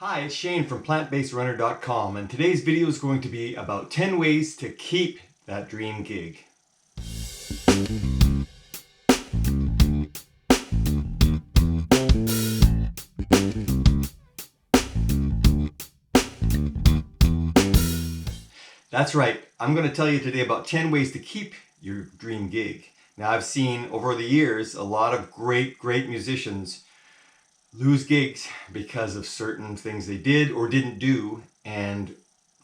Hi, it's Shane from PlantBasedRunner.com, and today's video is going to be about 10 ways to keep that dream gig. That's right, I'm going to tell you today about 10 ways to keep your dream gig. Now, I've seen over the years a lot of great musicians lose gigs because of certain things they did or didn't do, and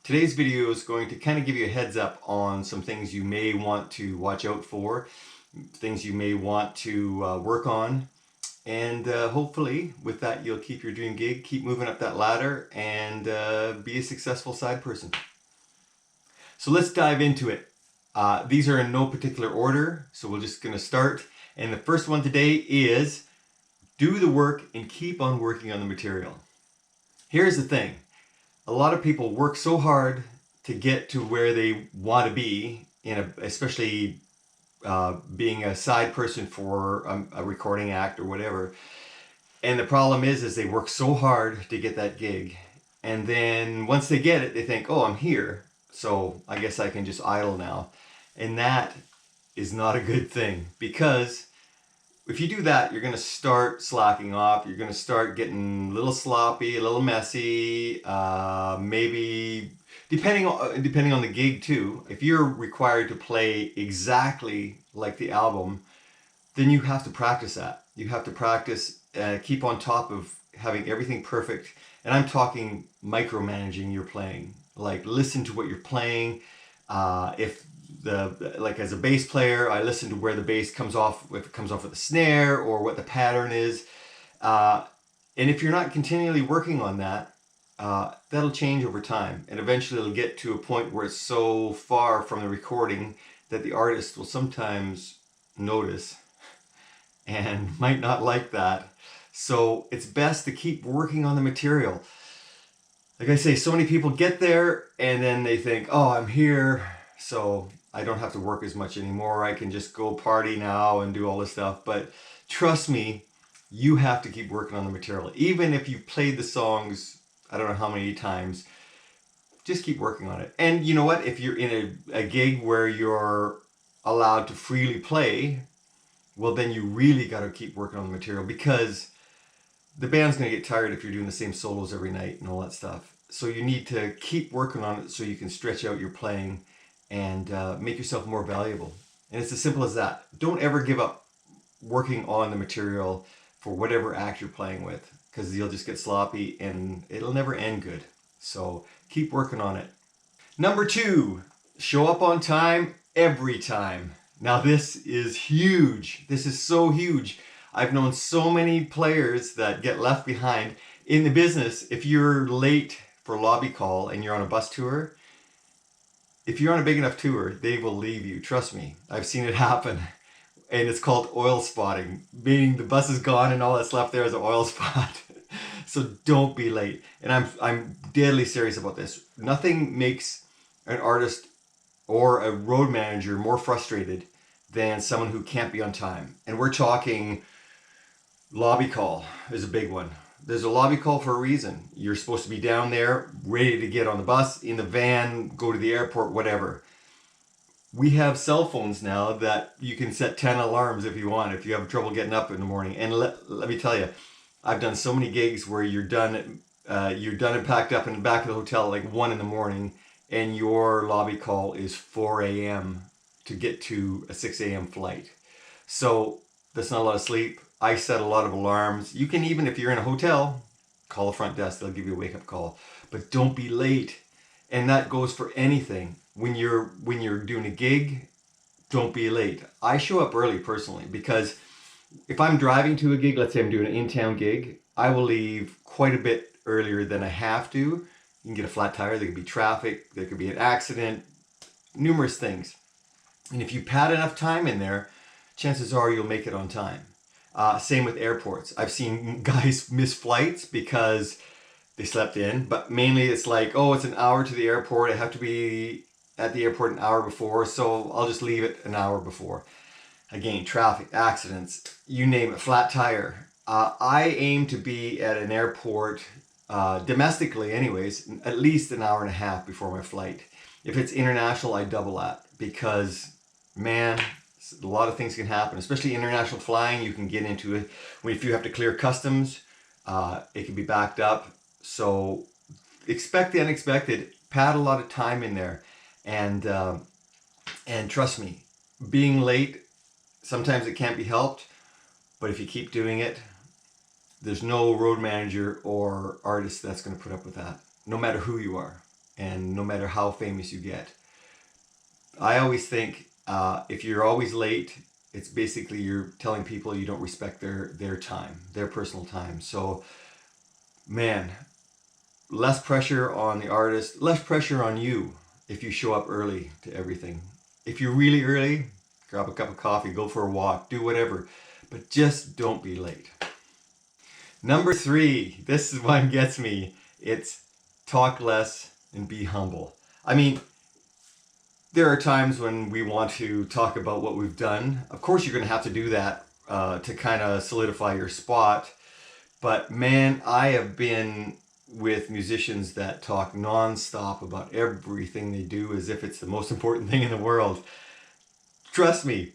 today's video is going to kind of give you a heads up on some things you may want to watch out for, things you may want to work on, and hopefully with that you'll keep your dream gig, keep moving up that ladder, and be a successful side person. So let's dive into it. These are in no particular order, so we're just going to start, and the first one today is do the work and keep on working on the material. Here's the thing. A lot of people work so hard to get to where they want to be, especially being a side person for a recording act or whatever. And the problem is they work so hard to get that gig. And then once they get it, they think, oh, I'm here, so I guess I can just idle now. And that is not a good thing, because if you do that, you're going to start slacking off. You're going to start getting a little sloppy, a little messy, maybe depending on the gig too. If you're required to play exactly like the album, then you have to practice that. You have to practice, keep on top of having everything perfect. And I'm talking micromanaging your playing. Like, listen to what you're playing. Like as a bass player, I listen to where the bass comes off, if it comes off with a snare or what the pattern is. And if you're not continually working on that, that'll change over time. And eventually it'll get to a point where it's so far from the recording that the artist will sometimes notice and might not like that. So it's best to keep working on the material. Like I say, so many people get there and then they think, oh, I'm here, so I don't have to work as much anymore. I can just go party now and do all this stuff. But trust me, you have to keep working on the material. Even if you've played the songs, I don't know how many times, just keep working on it. And you know what? If you're in a gig where you're allowed to freely play, well, then you really got to keep working on the material, because the band's going to get tired if you're doing the same solos every night and all that stuff. So you need to keep working on it so you can stretch out your playing and make yourself more valuable. And it's as simple as that. Don't ever give up working on the material for whatever act you're playing with, because you'll just get sloppy and it'll never end good. So keep working on it. Number 2, show up on time every time. Now this is huge. This is so huge. I've known so many players that get left behind. In the business, if you're late for lobby call and you're on a bus tour, if you're on a big enough tour, they will leave you. Trust me, I've seen it happen. And it's called oil spotting, meaning the bus is gone and all that's left there is an oil spot. So don't be late. And I'm deadly serious about this. Nothing makes an artist or a road manager more frustrated than someone who can't be on time. And we're talking lobby call is a big one. There's a lobby call for a reason. You're supposed to be down there, ready to get on the bus, in the van, go to the airport, whatever. We have cell phones now that you can set 10 alarms if you want, if you have trouble getting up in the morning. And let me tell you, I've done so many gigs where you're done and packed up in the back of the hotel at like 1 in the morning, and your lobby call is 4 a.m. to get to a 6 a.m. flight. So that's not a lot of sleep. I set a lot of alarms. You can, even if you're in a hotel, call the front desk. They'll give you a wake-up call. But don't be late. And that goes for anything. When you're doing a gig, don't be late. I show up early personally, because if I'm driving to a gig, let's say I'm doing an in-town gig, I will leave quite a bit earlier than I have to. You can get a flat tire, there could be traffic, there could be an accident, numerous things. And if you pad enough time in there, chances are you'll make it on time. Same with airports. I've seen guys miss flights because they slept in, but mainly it's like, oh, it's an hour to the airport. I have to be at the airport an hour before, so I'll just leave it an hour before. Again, traffic, accidents, you name it, flat tire. I aim to be at an airport domestically anyways, at least an hour and a half before my flight. If it's international, I double that because, man, a lot of things can happen, especially international flying. You can get into it if you have to clear customs. It can be backed up. So expect the unexpected. Pad a lot of time in there, and trust me, being late, sometimes it can't be helped. But if you keep doing it, there's no road manager or artist that's going to put up with that, no matter who you are and no matter how famous you get. I always think if you're always late, it's basically you're telling people you don't respect their time, their personal time. So, man, less pressure on the artist, less pressure on you if you show up early to everything. If you're really early, grab a cup of coffee, go for a walk, do whatever, but just don't be late. Number 3, this is one gets me. It's talk less and be humble. I mean, there are times when we want to talk about what we've done. Of course, you're going to have to do that to kind of solidify your spot. But man, I have been with musicians that talk nonstop about everything they do as if it's the most important thing in the world. Trust me,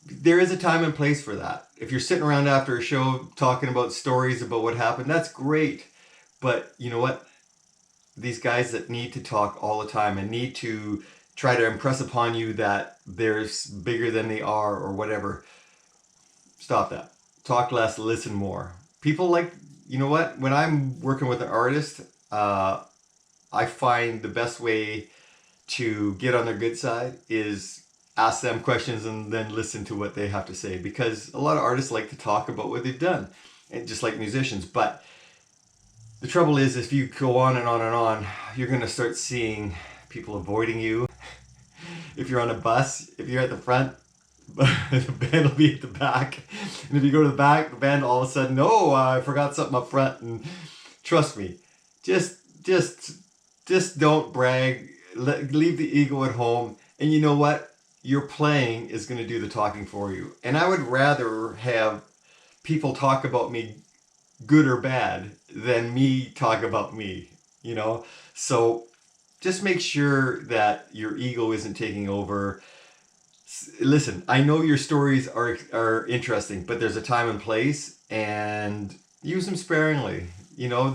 there is a time and place for that. If you're sitting around after a show talking about stories about what happened, that's great. But you know what? These guys that need to talk all the time and need to try to impress upon you that they're bigger than they are or whatever, stop that. Talk less, listen more. People like, you know what? When I'm working with an artist, I find the best way to get on their good side is ask them questions and then listen to what they have to say, because a lot of artists like to talk about what they've done, and just like musicians. But the trouble is, if you go on and on and on, you're going to start seeing people avoiding you. If you're on a bus, if you're at the front, the band will be at the back. And if you go to the back, the band all of a sudden, oh, I forgot something up front. And trust me, just don't brag. Leave the ego at home. And you know what? Your playing is going to do the talking for you. And I would rather have people talk about me, good or bad, than me talk about me, you know? So just make sure that your ego isn't taking over. Listen, I know your stories are interesting, but there's a time and place, and use them sparingly. You know,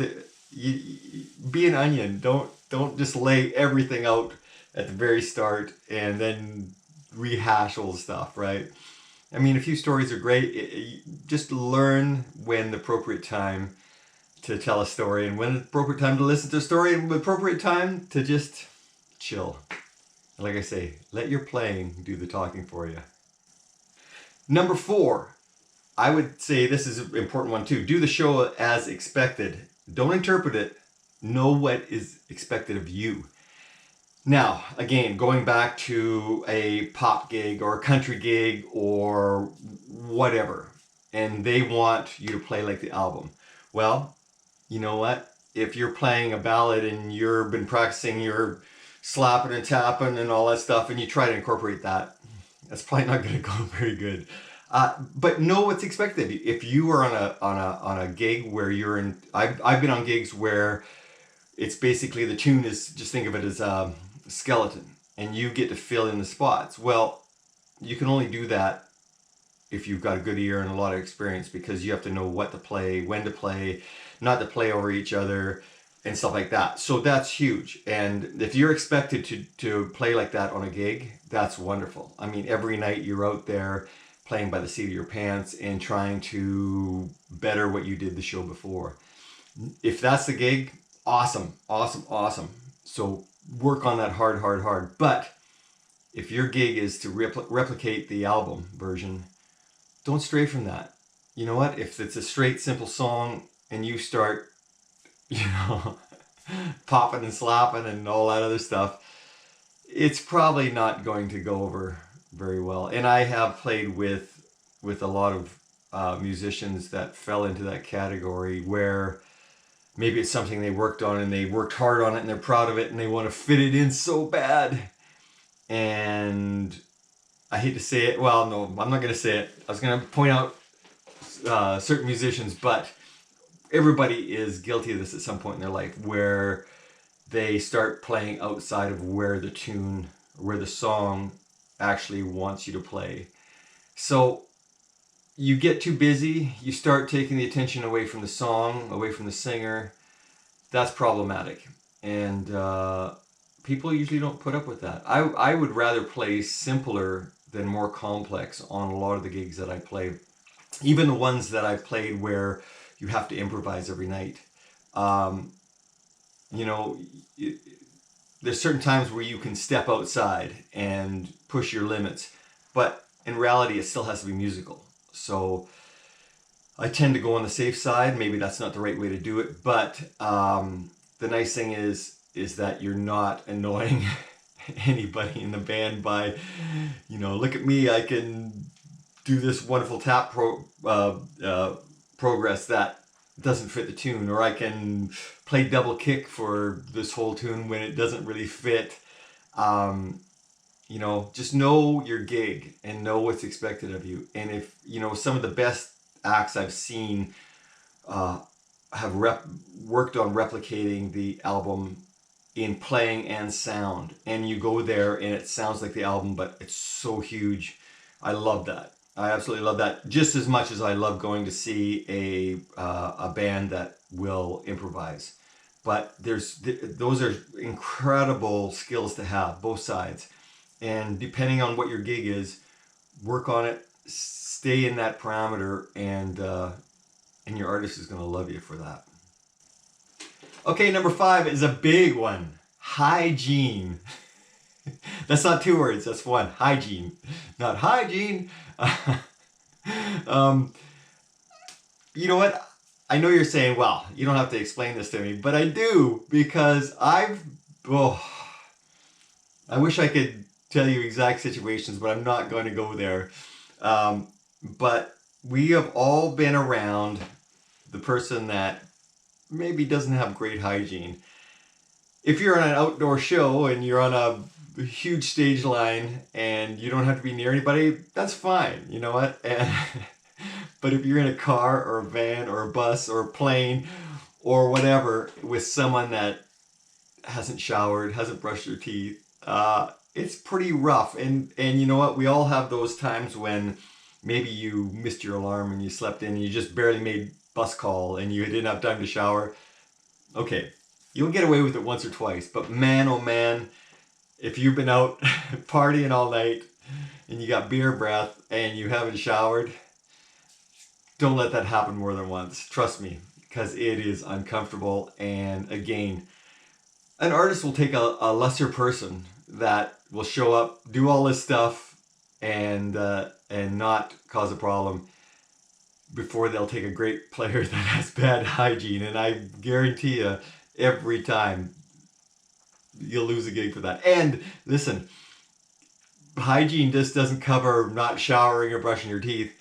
be an onion. Don't just lay everything out at the very start and then rehash old stuff, right? I mean, a few stories are great. Just learn when the appropriate time to tell a story and when the appropriate time to listen to a story and the appropriate time to just chill. And like I say, let your playing do the talking for you. Number 4, I would say this is an important one too. Do the show as expected. Don't interpret it. Know what is expected of you. Now, again, going back to a pop gig or a country gig or whatever, and they want you to play like the album. Well, you know what? If you're playing a ballad and you've been practicing your slapping and tapping and all that stuff, and you try to incorporate that, that's probably not going to go very good. But know what's expected of you. If you are on a gig where you're in, I've been on gigs where it's basically the tune is, just think of it as a skeleton, and you get to fill in the spots. Well, you can only do that if you've got a good ear and a lot of experience, because you have to know what to play, when to play, not to play over each other and stuff like that. So that's huge. And if you're expected to play like that on a gig, that's wonderful. I mean, every night you're out there playing by the seat of your pants and trying to better what you did the show before. If that's the gig, awesome. So work on that hard. But if your gig is to replicate the album version, don't stray from that. You know what? If it's a straight, simple song and you start, popping and slapping and all that other stuff, it's probably not going to go over very well. And I have played with a lot of musicians that fell into that category, where maybe it's something they worked on and they worked hard on it and they're proud of it and they want to fit it in so bad. And I hate to say it. Well, no, I'm not going to say it. I was going to point out certain musicians, but everybody is guilty of this at some point in their life, where they start playing outside of where the tune, where the song actually wants you to play. So you get too busy, you start taking the attention away from the song, away from the singer. That's problematic. And people usually don't put up with that. I would rather play simpler than more complex on a lot of the gigs that I play. Even the ones that I've played where you have to improvise every night. Um, you know, there's certain times where you can step outside and push your limits, but in reality, it still has to be musical. So I tend to go on the safe side. Maybe that's not the right way to do it, but the nice thing is that you're not annoying anybody in the band by, look at me, I can do this wonderful tap progress that doesn't fit the tune, or I can play double kick for this whole tune when it doesn't really fit. Just know your gig and know what's expected of you. And if, some of the best acts I've seen have worked on replicating the album in playing and sound. And you go there and it sounds like the album, but it's so huge. I love that. I absolutely love that, just as much as I love going to see a band that will improvise. But those are incredible skills to have, both sides. And depending on what your gig is, work on it, stay in that parameter, and your artist is going to love you for that. Okay, number 5 is a big one. Hygiene. That's not 2 words, that's 1. Hygiene, not hygiene. You know what? I know you're saying, well, you don't have to explain this to me, but I do, because I wish I could tell you exact situations, but I'm not going to go there. But we have all been around the person that maybe doesn't have great hygiene. If you're on an outdoor show and you're on a huge stage line and you don't have to be near anybody, that's fine. You know what? But if you're in a car or a van or a bus or a plane or whatever with someone that hasn't showered, hasn't brushed their teeth, it's pretty rough. And you know what? We all have those times when maybe you missed your alarm and you slept in and you just barely made bus call and you didn't have time to shower. Okay, you'll get away with it once or twice, but man, oh man, if you've been out partying all night and you got beer breath and you haven't showered, don't let that happen more than once. Trust me, because it is uncomfortable. And again, an artist will take a lesser person that will show up, do all this stuff, and not cause a problem, before they'll take a great player that has bad hygiene. And I guarantee you, every time you'll lose a gig for that. And listen, hygiene just doesn't cover not showering or brushing your teeth.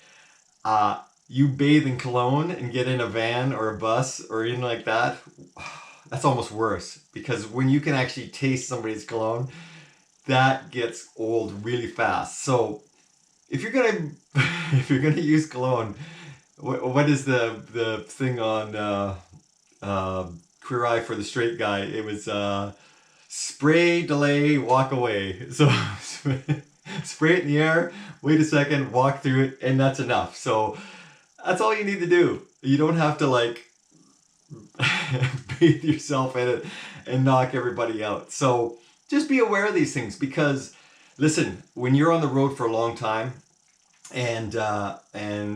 You bathe in cologne and get in a van or a bus or anything like that, that's almost worse, because when you can actually taste somebody's cologne, that gets old really fast. So if you're gonna use cologne, what is the thing on Queer Eye for the Straight Guy? It was spray, delay, walk away. So spray it in the air, wait a second, walk through it, and that's enough. So that's all you need to do. You don't have to bathe yourself in it and knock everybody out. So just be aware of these things, because listen, when you're on the road for a long time, and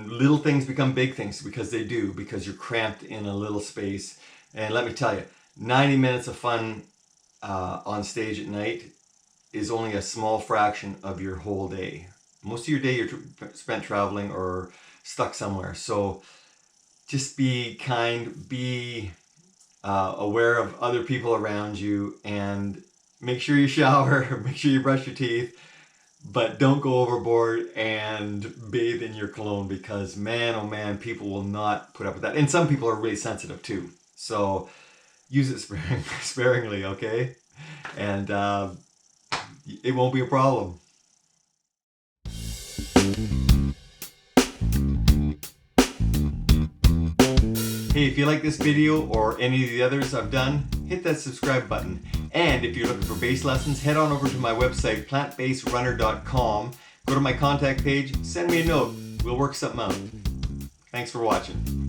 little things become big things, because they do, because you're cramped in a little space. And let me tell you, 90 minutes of fun on stage at night is only a small fraction of your whole day. Most of your day you're spent traveling or stuck somewhere. So just be kind, be aware of other people around you, and make sure you shower, make sure you brush your teeth, but don't go overboard and bathe in your cologne, because man, oh man, people will not put up with that. And some people are really sensitive too. So use it sparingly, okay? And it won't be a problem. Hey, if you like this video or any of the others I've done, hit that subscribe button. And if you're looking for bass lessons, head on over to my website, plantbassrunner.com. Go to my contact page, send me a note. We'll work something out. Thanks for watching.